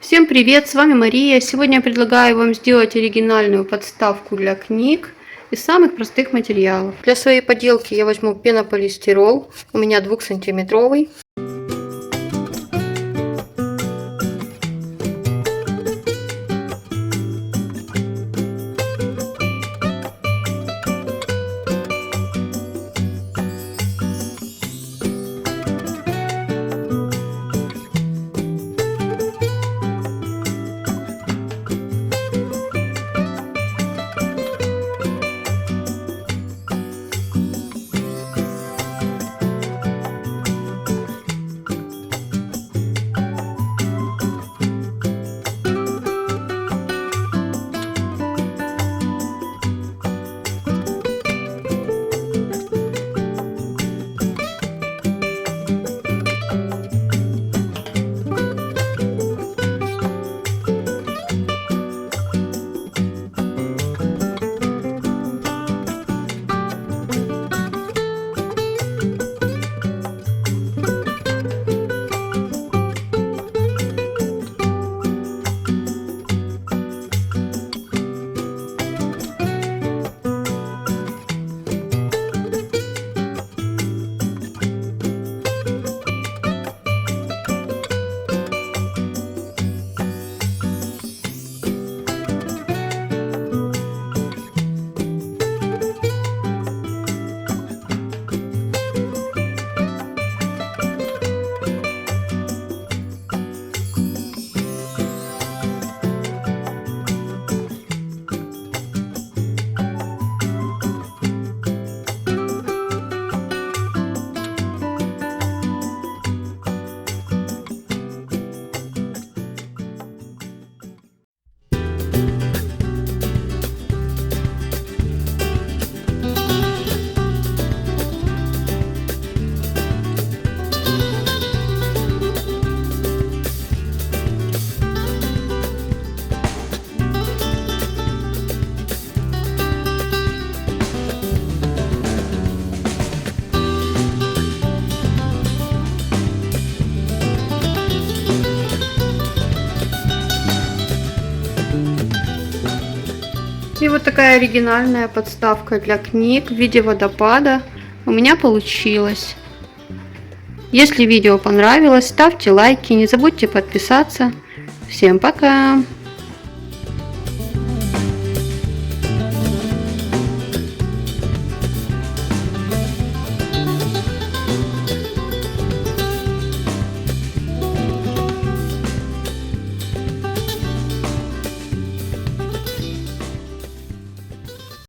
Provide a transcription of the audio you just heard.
Всем привет, с вами Мария. Сегодня я предлагаю вам сделать оригинальную подставку для книг из самых простых материалов. Для своей поделки я возьму пенополистирол, у меня 2-сантиметровый. И вот такая оригинальная подставка для книг в виде водопада у меня получилась. Если видео понравилось, ставьте лайки, не забудьте подписаться. Всем пока!